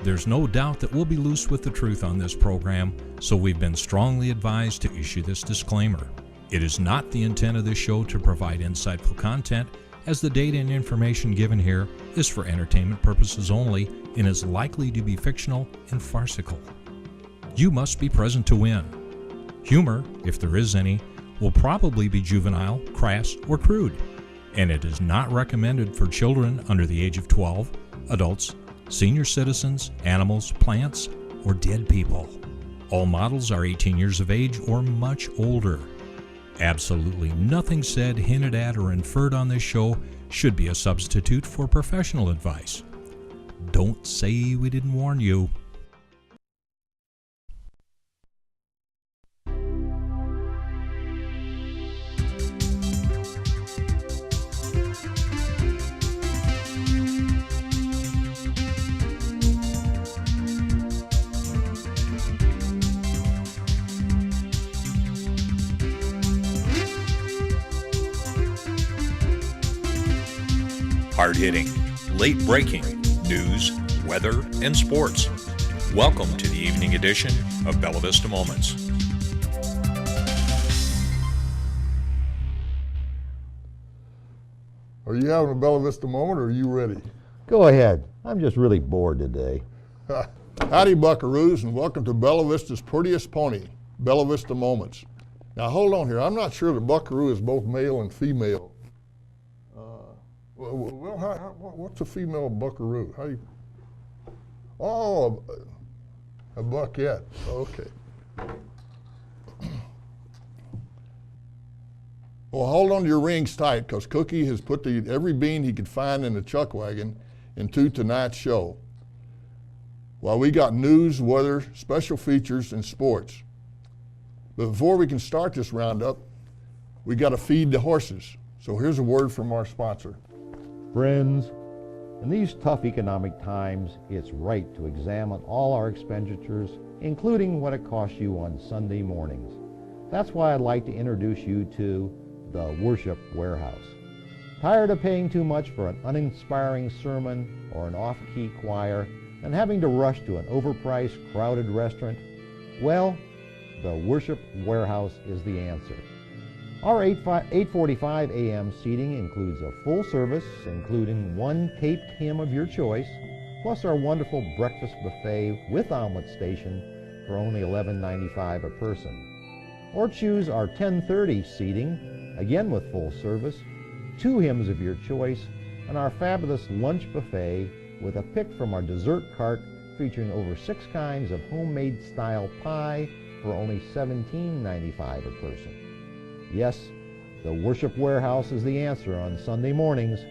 There's no doubt that we'll be loose with the truth on this program, so we've been strongly advised to issue this disclaimer. It is not the intent of this show to provide insightful content, as the data and information given here is for entertainment purposes only and is likely to be fictional and farcical. You must be present to win. Humor, if there is any, will probably be juvenile, crass, or crude, and it is not recommended for children under the age of 12, adults, senior citizens, animals, plants, or dead people. All models are 18 years of age or much older. Absolutely nothing said, hinted at, or inferred on this show should be a substitute for professional advice. Don't say we didn't warn you. Hard-hitting, late-breaking news, weather, and sports. Welcome to the evening edition of Bella Vista Moments. Are you having a Bella Vista moment, or are you ready? Go ahead. I'm just really bored today. Howdy, buckaroos, and welcome to Bella Vista's prettiest pony, Bella Vista Moments. Now, hold on here. I'm not sure the buckaroo is both male and female. What's a female buckaroo? How you? Oh, a buckette. Okay. Well, hold on to your rings tight, because Cookie has put every bean he could find in the chuck wagon into tonight's show. While we got news, weather, special features, and sports. But before we can start this roundup, we got to feed the horses. So here's a word from our sponsor. Friends, in these tough economic times, it's right to examine all our expenditures, including what it costs you on Sunday mornings. That's why I'd like to introduce you to the Worship Warehouse. Tired of paying too much for an uninspiring sermon or an off-key choir and having to rush to an overpriced, crowded restaurant? Well, the Worship Warehouse is the answer. Our 8:45 a.m. seating includes a full service, including one taped hymn of your choice, plus our wonderful breakfast buffet with omelet station for only $11.95 a person. Or choose our 10:30 seating, again with full service, two hymns of your choice, and our fabulous lunch buffet with a pick from our dessert cart featuring over 6 kinds of homemade style pie for only $17.95 a person. Yes, the Worship Warehouse is the answer on Sunday mornings,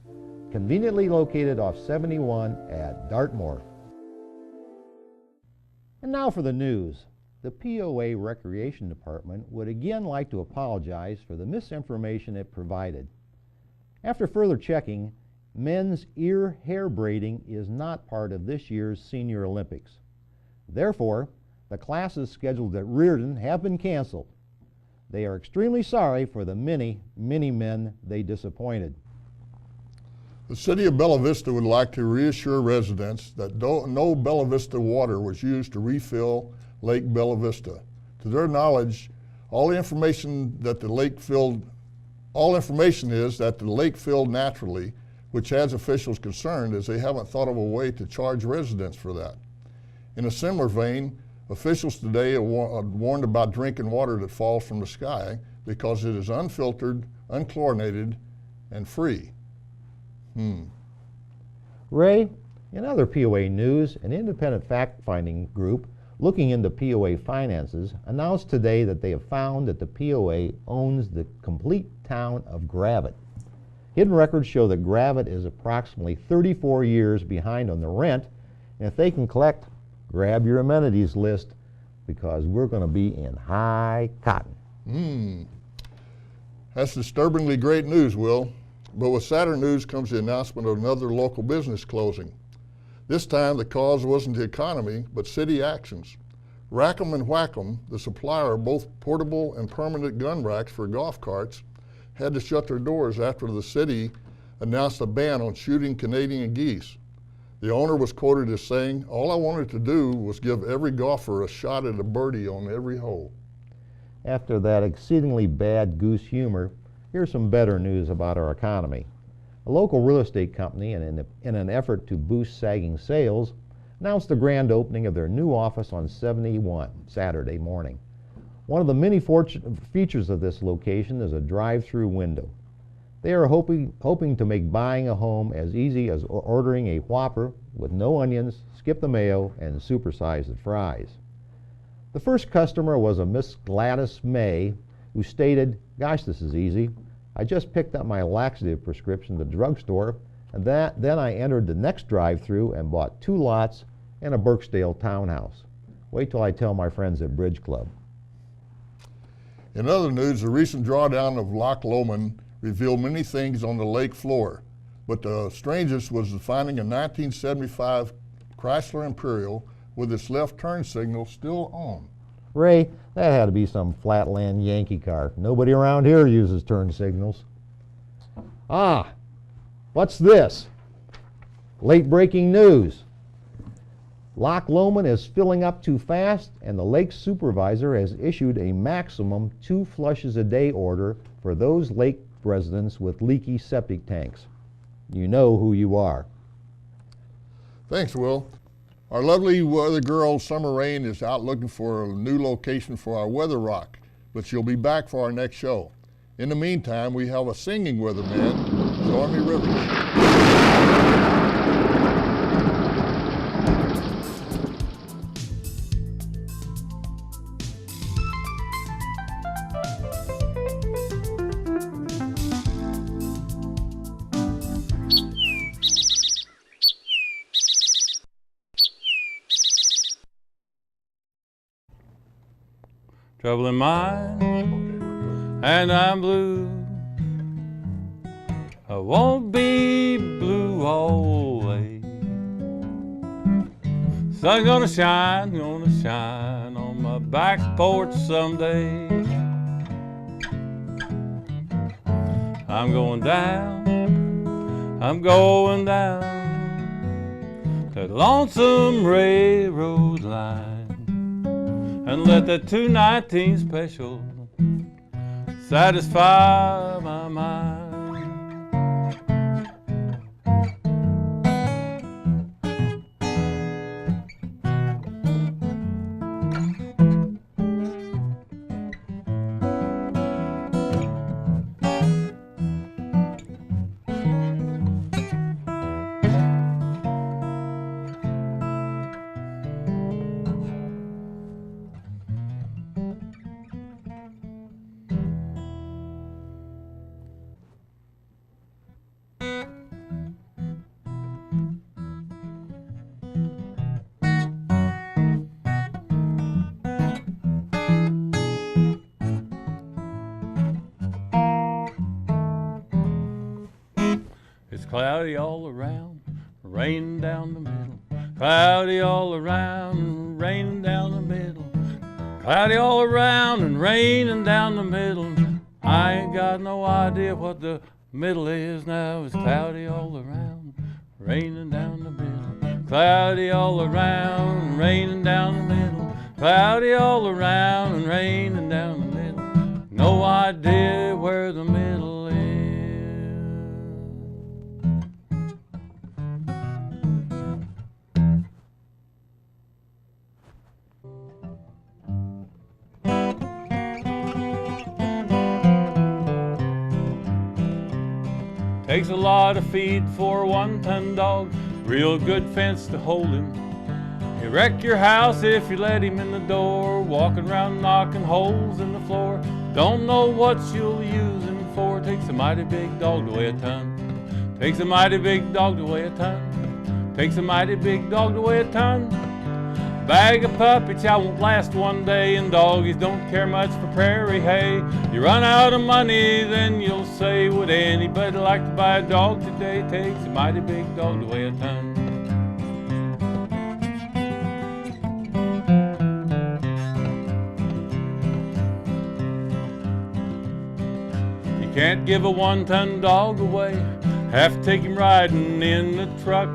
conveniently located off 71 at Dartmoor. And now for the news. The POA Recreation Department would again like to apologize for the misinformation it provided. After further checking, men's ear hair braiding is not part of this year's Senior Olympics. Therefore, the classes scheduled at Reardon have been canceled. They are extremely sorry for the many, many men they disappointed. The City of Bella Vista would like to reassure residents that no Bella Vista water was used to refill Lake Bella Vista. To their knowledge, all information is that the lake filled naturally, which has officials concerned as they haven't thought of a way to charge residents for that. In a similar vein, officials today are warned about drinking water that falls from the sky because it is unfiltered, unchlorinated, and free. Ray, in other POA news, an independent fact-finding group looking into POA finances announced today that they have found that the POA owns the complete town of Gravett. Hidden records show that Gravett is approximately 34 years behind on the rent, and if they can collect, grab your amenities list, because we're going to be in high cotton. That's disturbingly great news, Will. But with sadder news comes the announcement of another local business closing. This time the cause wasn't the economy, but city actions. Rackham and Whackham, the supplier of both portable and permanent gun racks for golf carts, had to shut their doors after the city announced a ban on shooting Canadian geese. The owner was quoted as saying, "All I wanted to do was give every golfer a shot at a birdie on every hole." After that exceedingly bad Goose humor, here's some better news about our economy. A local real estate company, in an effort to boost sagging sales, announced the grand opening of their new office on 71 Saturday morning. One of the many features of this location is a drive-through window. They are hoping to make buying a home as easy as ordering a Whopper with no onions, skip the mayo, and supersize the fries. The first customer was a Miss Gladys May, who stated, "Gosh, this is easy. I just picked up my laxative prescription at the drugstore, and then I entered the next drive-through and bought 2 lots and a Birksdale townhouse. Wait till I tell my friends at Bridge Club." In other news, the recent drawdown of Loch Lomond revealed many things on the lake floor, but the strangest was finding a 1975 Chrysler Imperial with its left turn signal still on. Ray, that had to be some flatland Yankee car. Nobody around here uses turn signals. Ah, what's this? Late breaking news. Loch Lomond is filling up too fast, and the lake supervisor has issued a maximum 2 flushes a day order for those lake residents with leaky septic tanks. You know who you are. Thanks, Will. Our lovely weather girl, Summer Rain, is out looking for a new location for our weather rock, but she'll be back for our next show. In the meantime, we have a singing weatherman, Stormy Rivers. Trouble in mind, and I'm blue. I won't be blue always. Sun's gonna shine on my back porch someday. I'm going down that lonesome railroad line. And let that 219 special satisfy my mind. Cloudy all around, raining down the middle. Cloudy all around, raining down the middle. Cloudy all around and raining down the middle. I ain't got no idea what the middle is now. It's cloudy all around, raining down the middle. Cloudy all around and raining down the middle. Cloudy all around and raining down the middle. No idea where the middle is. Takes a lot of feed for a 1-ton dog, real good fence to hold him. He'll wreck your house if you let him in the door, walking around knocking holes in the floor. Don't know what you'll use him for. Takes a mighty big dog to weigh a ton. Takes a mighty big dog to weigh a ton. Takes a mighty big dog to weigh a ton. Bag of puppy chow won't last one day, and doggies don't care much for prairie hay. You run out of money, then you'll say, would anybody like to buy a dog today? Takes a mighty big dog to weigh a ton. You can't give a 1-ton dog away, have to take him riding in the truck.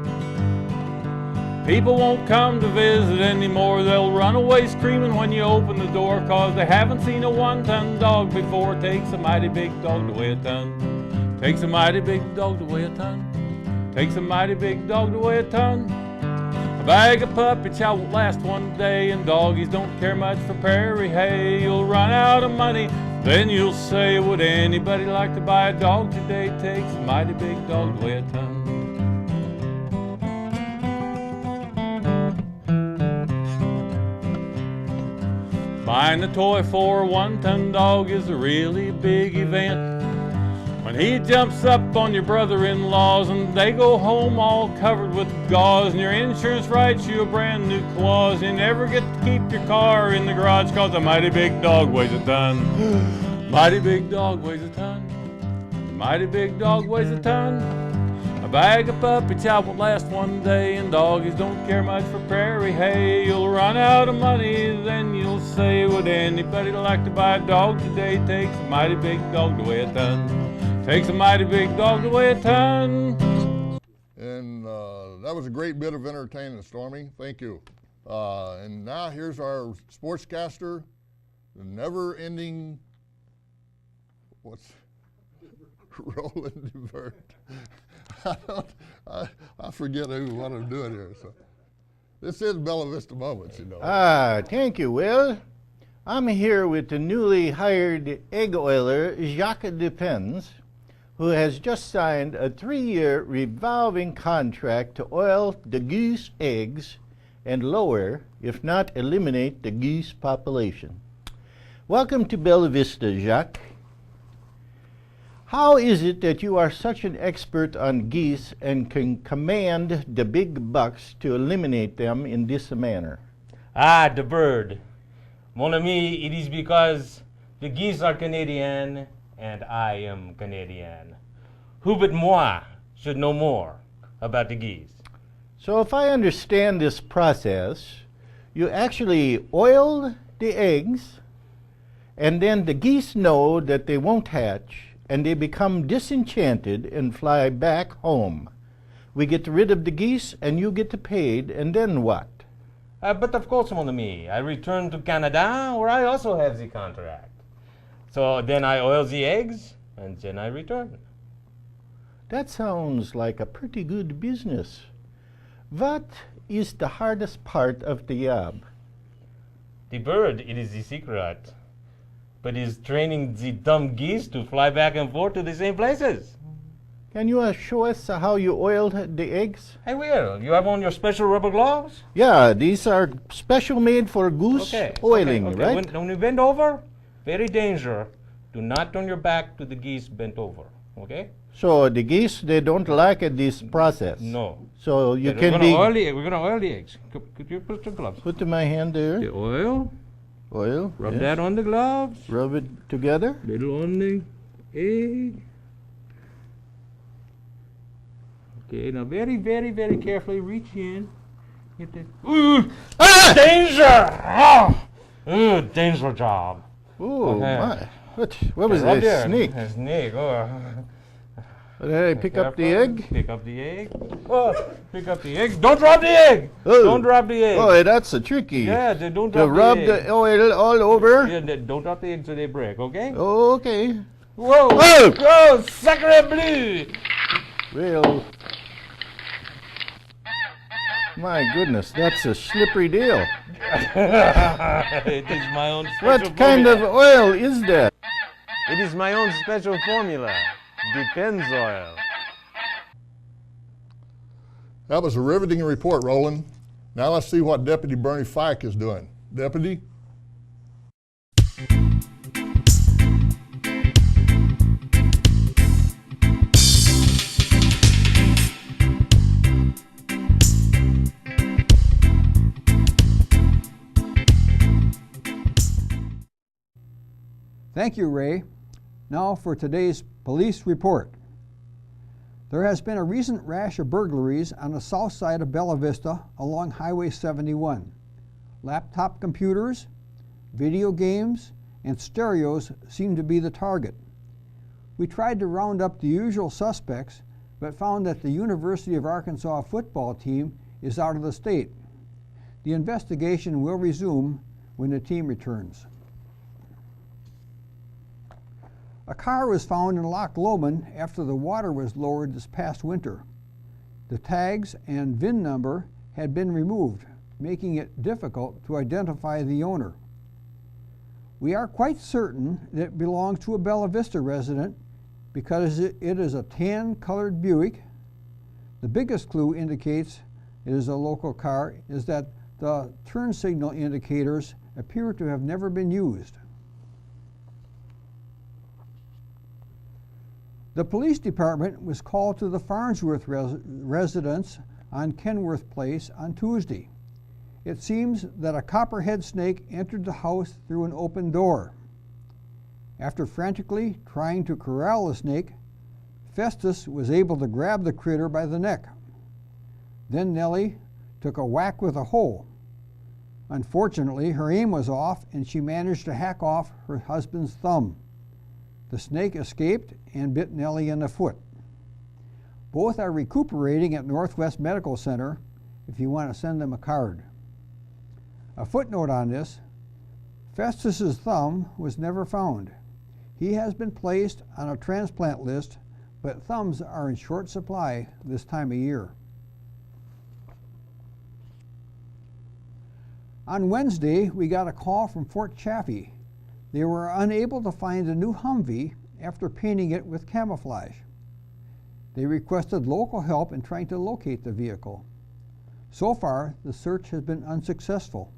People won't come to visit anymore. They'll run away screaming when you open the door, 'cause they haven't seen a 1-ton dog before. Takes a mighty big dog to weigh a ton. Takes a mighty big dog to weigh a ton. Takes a mighty big dog to weigh a ton. A bag of puppy chow won't last one day, and doggies don't care much for prairie hay. You'll run out of money, then you'll say, would anybody like to buy a dog today? Takes a mighty big dog to weigh a ton. Buying a toy for a 1-ton dog is a really big event. When he jumps up on your brother-in-laws and they go home all covered with gauze, and your insurance writes you a brand new clause, you never get to keep your car in the garage 'cause a mighty big dog weighs a ton. Mighty big dog weighs a ton. Mighty big dog weighs a ton. A bag of puppy chow won't last one day, and doggies don't care much for prairie hay. You'll run out of money, then you'll say, would anybody like to buy a dog today? Takes a mighty big dog to weigh a ton. Takes a mighty big dog to weigh a ton. And that was a great bit of entertainment, Stormy. Thank you. And now here's our sportscaster, the never-ending, Roland DeVert. I forget what I'm doing here. So this is Bella Vista Moments, you know. Thank you, Will. I'm here with the newly hired egg oiler, Jacques Depens, who has just signed a 3-year revolving contract to oil the goose eggs and lower, if not eliminate, the goose population. Welcome to Bella Vista, Jacques. How is it that you are such an expert on geese and can command the big bucks to eliminate them in this manner? The bird. Mon ami, it is because the geese are Canadian and I am Canadian. Who but moi should know more about the geese? So if I understand this process, you actually oil the eggs, and then the geese know that they won't hatch, and they become disenchanted and fly back home. We get rid of the geese, and you get paid, and then what? But of course, mon ami, I return to Canada, where I also have the contract. So then I oil the eggs, and then I return. That sounds like a pretty good business. What is the hardest part of the job? The bird, it is the secret. But is training the dumb geese to fly back and forth to the same places. Can you show us how you oiled the eggs? I will. You have on your special rubber gloves? Yeah, these are special made for goose oiling, right? When you bend over, very danger. Do not turn your back to the geese bent over, okay? So the geese, they don't like this process? No. So you We're can be... We're going to oil the eggs. Could you put the gloves? Put my hand there. The oil. Oil. Rub that on the gloves. Rub it together. Little on the egg. Okay, now very, very, very carefully reach in. Get the... Ooh! Ah! Danger! Oh! Ooh, danger job. Ooh, Okay. my. What was that? Snake? A snake. Oh. Did I pick up the egg? Pick up the egg. Oh, pick up the egg. Don't drop the egg! Oh. Don't drop the egg. Oh, that's a tricky. Yeah, they don't To drop rub the egg. the oil all over? Yeah, don't drop the egg so they break, okay? Okay. Whoa! Oh! Whoa! Sacre bleu! Well, my goodness, that's a slippery deal. It is my own special What kind of oil is that? It is my own special formula. Depends oil. That was a riveting report, Roland. Now let's see what Deputy Bernie Fike is doing. Deputy? Thank you, Ray. Now for today's police report. There has been a recent rash of burglaries on the south side of Bella Vista along Highway 71. Laptop computers, video games, and stereos seem to be the target. We tried to round up the usual suspects, but found that the University of Arkansas football team is out of the state. The investigation will resume when the team returns. A car was found in Loch Lomond after the water was lowered this past winter. The tags and VIN number had been removed, making it difficult to identify the owner. We are quite certain that it belongs to a Bella Vista resident because it is a tan-colored Buick. The biggest clue indicates it is a local car is that the turn signal indicators appear to have never been used. The police department was called to the Farnsworth residence on Kenworth Place on Tuesday. It seems that a copperhead snake entered the house through an open door. After frantically trying to corral the snake, Festus was able to grab the critter by the neck. Then Nellie took a whack with a hoe. Unfortunately, her aim was off and she managed to hack off her husband's thumb. The snake escaped and bit Nellie in the foot. Both are recuperating at Northwest Medical Center if you want to send them a card. A footnote on this, Festus's thumb was never found. He has been placed on a transplant list, but thumbs are in short supply this time of year. On Wednesday, we got a call from Fort Chaffee. They were unable to find the new Humvee after painting it with camouflage. They requested local help in trying to locate the vehicle. So far, the search has been unsuccessful.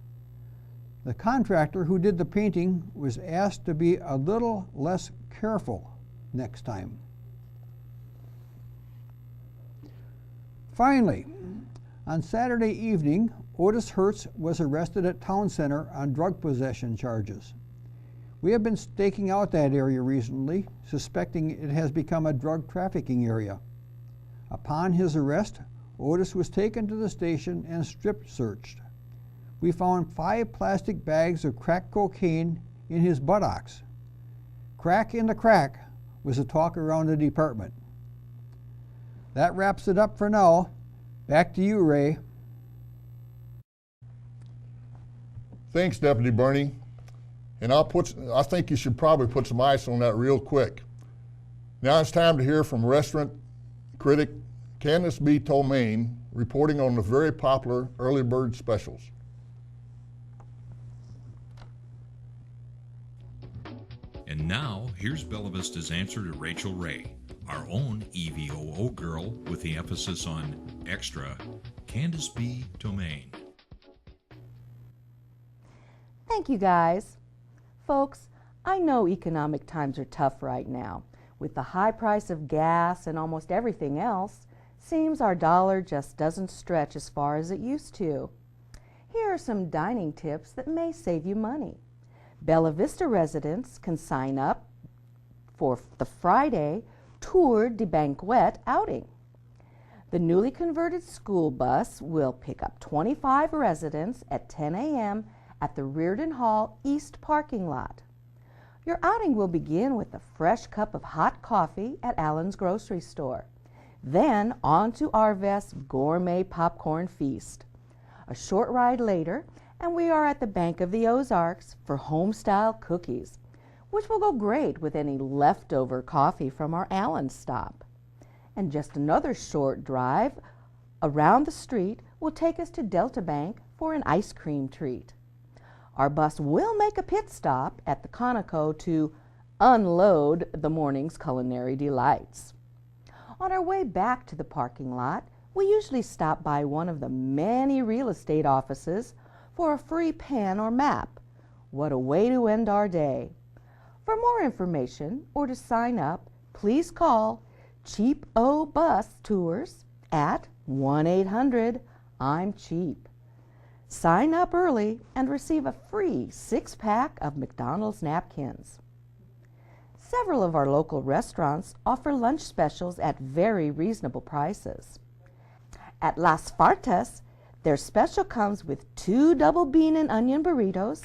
The contractor who did the painting was asked to be a little less careful next time. Finally, on Saturday evening, Otis Hertz was arrested at Town Center on drug possession charges. We have been staking out that area recently, suspecting it has become a drug trafficking area. Upon his arrest, Otis was taken to the station and strip searched. We found 5 plastic bags of crack cocaine in his buttocks. Crack in the crack was the talk around the department. That wraps it up for now. Back to you, Ray. Thanks, Deputy Bernie. And I think you should probably put some ice on that real quick. Now it's time to hear from restaurant critic Candace B. Tomaine reporting on the very popular early bird specials. And now, here's Bella Vista's answer to Rachel Ray, our own EVOO girl with the emphasis on extra, Candace B. Tomaine. Thank you, guys. Folks, I know economic times are tough right now. With the high price of gas and almost everything else, seems our dollar just doesn't stretch as far as it used to. Here are some dining tips that may save you money. Bella Vista residents can sign up for the Friday Tour de Banquet outing. The newly converted school bus will pick up 25 residents at 10 a.m. at the Reardon Hall East parking lot. Your outing will begin with a fresh cup of hot coffee at Allen's grocery store. Then on to Arvest's gourmet popcorn feast. A short ride later, and we are at the Bank of the Ozarks for home-style cookies, which will go great with any leftover coffee from our Allen stop. And just another short drive around the street will take us to Delta Bank for an ice cream treat. Our bus will make a pit stop at the Conoco to unload the morning's culinary delights. On our way back to the parking lot, we usually stop by one of the many real estate offices for a free pen or map. What a way to end our day. For more information or to sign up, please call Cheap O Bus Tours at 1-800-I'm-CHEAP. Sign up early and receive a free 6-pack of McDonald's napkins. Several of our local restaurants offer lunch specials at very reasonable prices. At Las Fartas, their special comes with 2 double bean and onion burritos,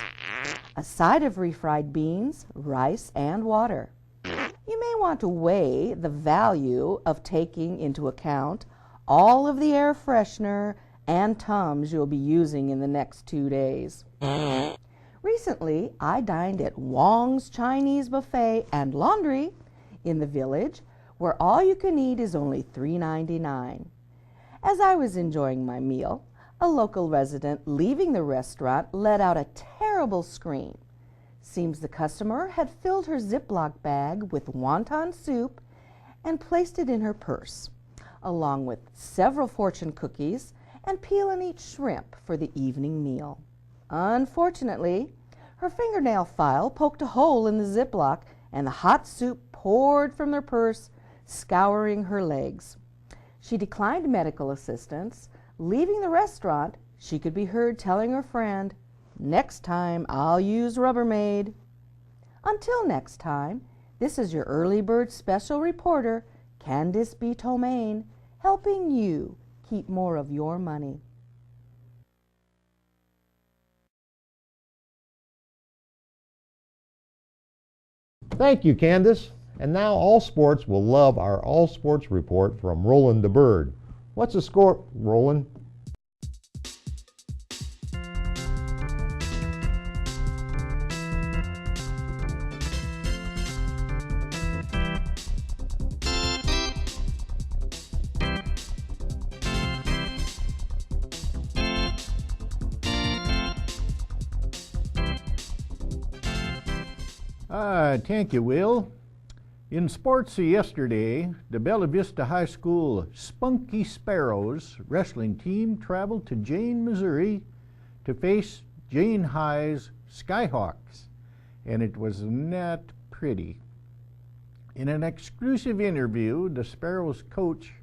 a side of refried beans, rice, and water. You may want to weigh the value of taking into account all of the air freshener and Tums you'll be using in the next 2 days. Recently, I dined at Wong's Chinese Buffet and Laundry in the village, where all you can eat is only $3.99. As I was enjoying my meal, a local resident leaving the restaurant let out a terrible scream. Seems the customer had filled her Ziploc bag with wonton soup and placed it in her purse, along with several fortune cookies and peel and eat shrimp for the evening meal. Unfortunately, her fingernail file poked a hole in the Ziploc and the hot soup poured from her purse, scouring her legs. She declined medical assistance. Leaving the restaurant, she could be heard telling her friend, "Next time I'll use Rubbermaid." Until next time, this is your Early Bird Special Reporter, Candice B. Tomaine, helping you keep more of your money. Thank you, Candace. And now All Sports will love our All Sports report from Roland the Bird. What's the score, Roland? Thank you, Will. In sports yesterday, the Bella Vista High School Spunky Sparrows wrestling team traveled to Jane, Missouri to face Jane High's Skyhawks, and it was not pretty. In an exclusive interview, the Sparrows coach,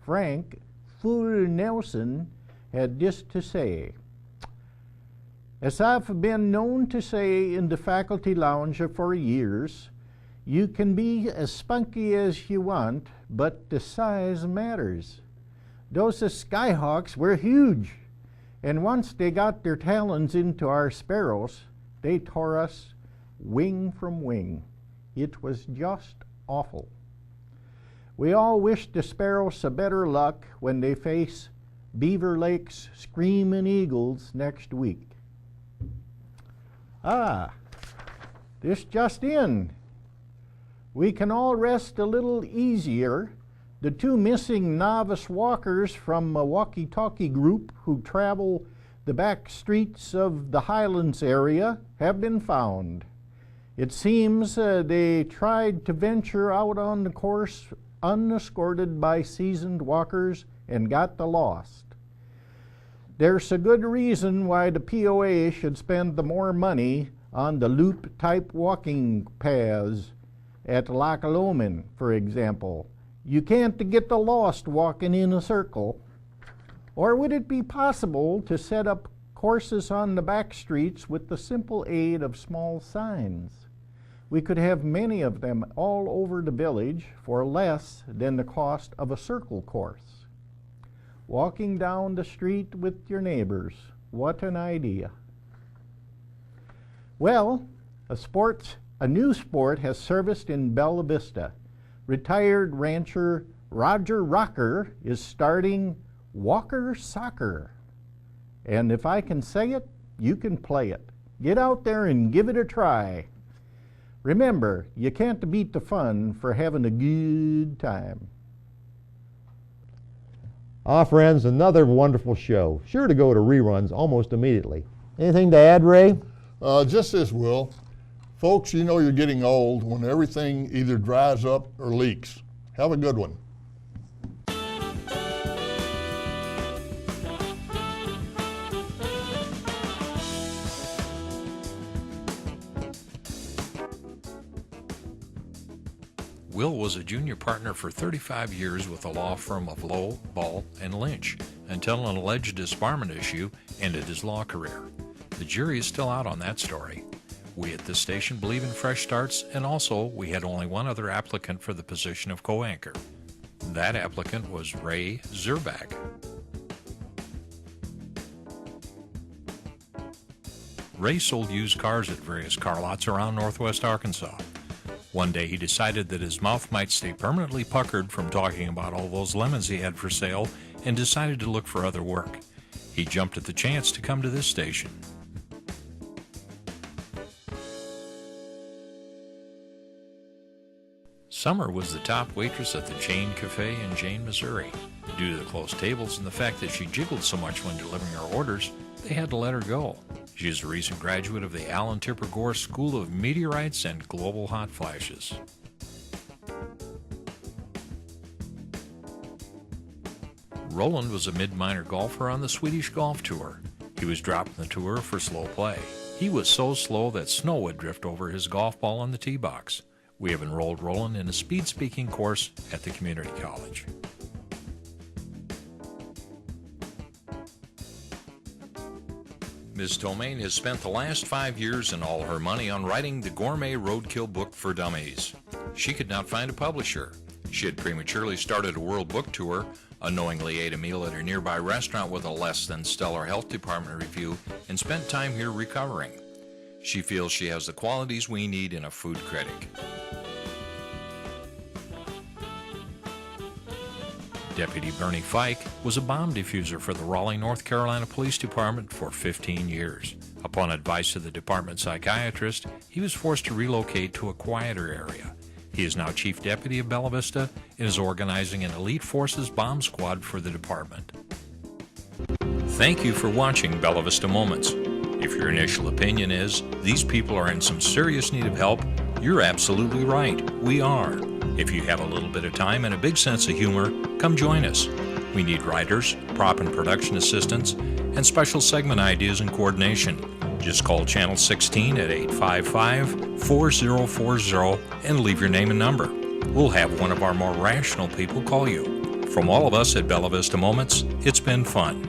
Frank Fuller Nelson, had this to say. As I've been known to say in the faculty lounge for years, you can be as spunky as you want, but the size matters. Those Skyhawks were huge, and once they got their talons into our Sparrows, they tore us wing from wing. It was just awful. We all wish the Sparrows a better luck when they face Beaver Lake's Screaming Eagles next week. This just in. We can all rest a little easier. The two missing novice walkers from a walkie-talkie group who travel the back streets of the Highlands area have been found. It seems they tried to venture out on the course unescorted by seasoned walkers and got lost. There's a good reason why the POA should spend the more money on the loop-type walking paths at Loch Lomond, for example. You can't get the lost walking in a circle. Or would it be possible to set up courses on the back streets with the simple aid of small signs? We could have many of them all over the village for less than the cost of a circle course. Walking down the street with your neighbors. What an idea. Well, a new sport has surfaced in Bella Vista. Retired rancher Roger Rocker is starting Walker Soccer. And if I can say it, you can play it. Get out there and give it a try. Remember, you can't beat the fun for having a good time. Friends, another wonderful show. Sure to go to reruns almost immediately. Anything to add, Ray? Just this, Will. Folks, you know you're getting old when everything either dries up or leaks. Have a good one. Will was a junior partner for 35 years with the law firm of Lowe, Ball, and Lynch until an alleged disbarment issue ended his law career. The jury is still out on that story. We at this station believe in fresh starts, and also we had only one other applicant for the position of co-anchor. That applicant was Ray Zurbach. Ray sold used cars at various car lots around northwest Arkansas. One day he decided that his mouth might stay permanently puckered from talking about all those lemons he had for sale and decided to look for other work. he jumped at the chance to come to this station. Summer was the top waitress at the Jane Cafe in Jane, Missouri. Due to the close tables and the fact that she jiggled so much when delivering her orders, they had to let her go. She is a recent graduate of the Alan Tipper Gore School of Meteorites and Global Hot Flashes. Roland was a mid-minor golfer on the Swedish Golf Tour. He was dropped from the tour for slow play. He was so slow that snow would drift over his golf ball on the tee box. We have enrolled Roland in a speed-speaking course at the community college. Ms. Domain has spent the last 5 years and all her money on writing the Gourmet Roadkill book for dummies. She could not find a publisher. She had prematurely started a world book tour, unknowingly ate a meal at a nearby restaurant with a less than stellar health department review, and spent time here recovering. She feels she has the qualities we need in a food critic. Deputy Bernie Fike was a bomb diffuser for the Raleigh, North Carolina Police Department for 15 years. Upon advice of the department psychiatrist, he was forced to relocate to a quieter area. He is now Chief Deputy of Bella Vista and is organizing an elite forces bomb squad for the department. Thank you for watching Bella Vista Moments. If your initial opinion is, these people are in some serious need of help, you're absolutely right. We are. If you have a little bit of time and a big sense of humor, come join us. We need writers, prop and production assistants, and special segment ideas and coordination. Just call Channel 16 at 855-4040 and leave your name and number. We'll have one of our more rational people call you. From all of us at Bella Vista Moments, it's been fun.